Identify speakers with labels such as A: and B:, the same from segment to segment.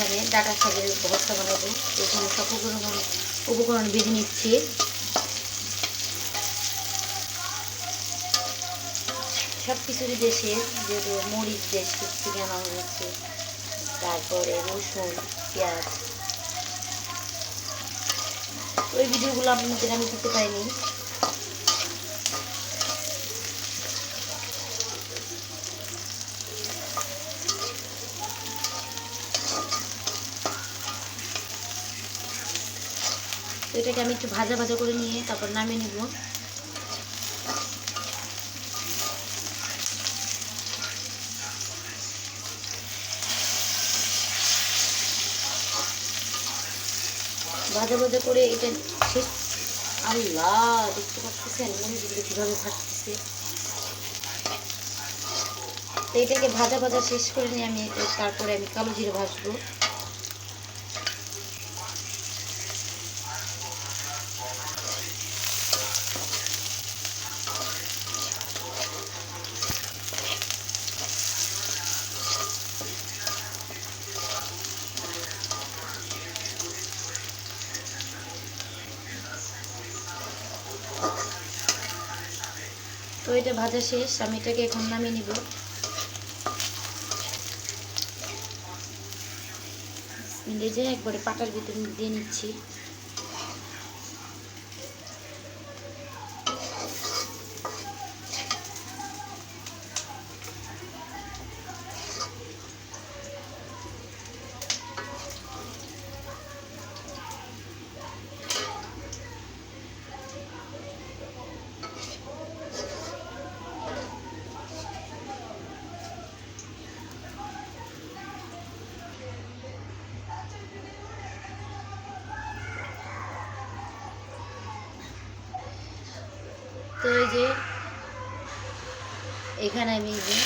A: এখানে ডাঁটা শাকের ভর্তা বানাবো। এখানে সব উপকরণ বেঁধে নিচ্ছি। সব কিছুরই দেশে, যেহেতু মরিচ দেশ থেকে আনা হয়েছে, তারপরে রসুন, পেঁয়াজ। ওই ভিডিওগুলো আপনাদের আমি দিতে পারিনি। তো এটাকে আমি একটু ভাজা ভাজা করে নিয়ে তারপর নামিয়ে নিব। ভাজা ভাজা করে এটা শেষ। আল্লাহ, দেখতে পাচ্ছেন মরিচগুলো কীভাবে ভাজতেছে। তো এটাকে ভাজা ভাজা শেষ করে নিয়ে আমি তারপরে আমি কালো জিরে ভাজবো। তো এটা ভাজা শেষ, আমি এটাকে এখন নামিয়ে নিব। মিলে যে একবারে পাটার ভিতরে দিয়ে নিচ্ছি। তো এই যে এখানে আমি এই যে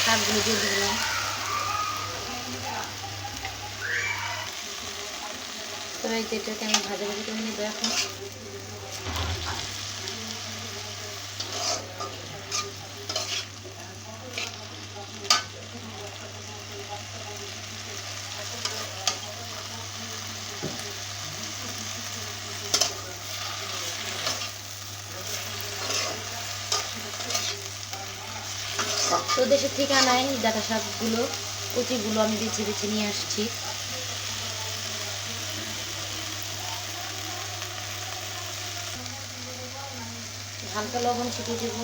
A: শাকগুলো দিয়ে দিলাম। তো এই যে এটাকে আমি ভাজা ভাজা করে নেবো এখন। তো দেশের থেকে আনাই ডাঁটা শাকগুলো, কচিগুলো আমি বেছে বেছে নিয়ে আসছি। হালকা লবণ ছিটিয়ে দেব।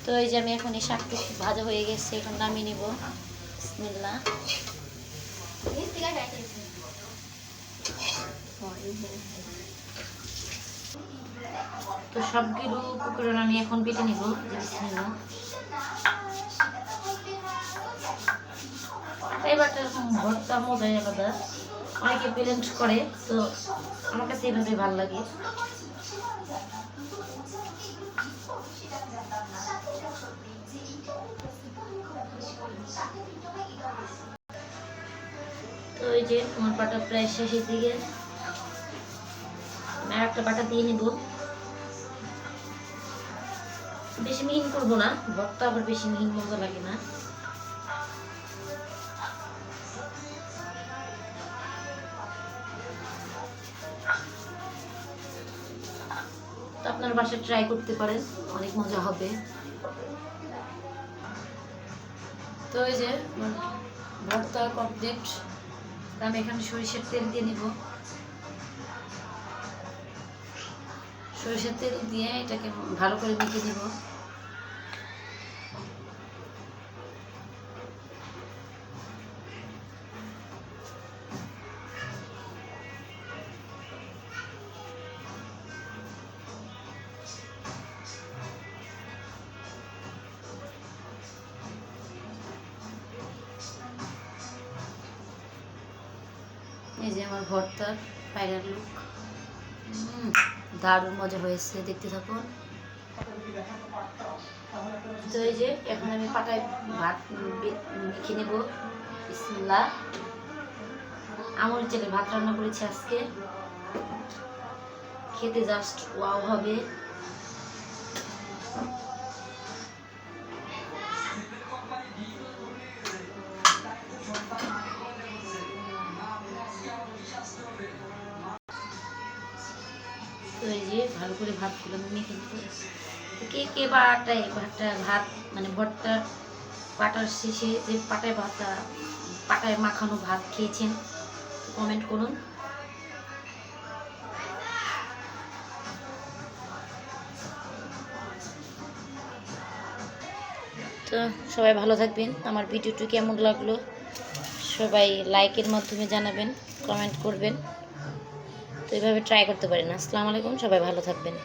A: তো এই যে আমি এখন এই শাকটি ভাজা হয়ে গেছে, এখন নামিয়ে নেব। বিসমিল্লাহ। তো সবগুলো উপকরণ আমি এখন কেটে নেব। এবারটা ভর্তা মজাই আলাদা। অনেকে প্লেন্ট করে, তো আমার কাছে এইভাবে ভালো লাগে। তো এই যে আমার পাটা প্রায় শেষের দিকে, আমি আর একটা পাটা দিয়ে নিব। বেশি মিহিন করবো না, ভর্তা আবার বেশি মিহিন মজা লাগে না। তো আপনার বাসায় ট্রাই করতে পারেন, অনেক মজা হবে। তো এই যে ভর্তা কমপ্লিট। আমি এখানে সরিষার তেল দিয়ে নিব। সরিষার তেল দিয়ে এটাকে ভালো করে মেখে দিব। এই যে আমার ভর্তার ফাইনাল লুক। দারুণ মজা হয়েছে, দেখতে থাকুন। তো এই যে এখন আমি পাটায় ভাত মেখে নেব। বিসমিল্লাহ। আমুল চালে ভাত রান্না করেছি আজকে, খেতে জাস্ট ওয়াও হবে। তো এই যে ভালো করে ভাতগুলো আমি মেখে নিতে, কে কে ভাত মানে ভর্তা পাটার শেষে যে পাটায় মাখানো ভাত খেয়েছেন কমেন্ট করুন। তো সবাই ভালো থাকবেন। আমার ভিডিওটি কেমন লাগলো সবাই লাইকের মাধ্যমে জানাবেন, কমেন্ট করবেন। তো এইভাবে ট্রাই করতে পারেন। আসসালামু আলাইকুম, সবাই ভালো থাকবেন।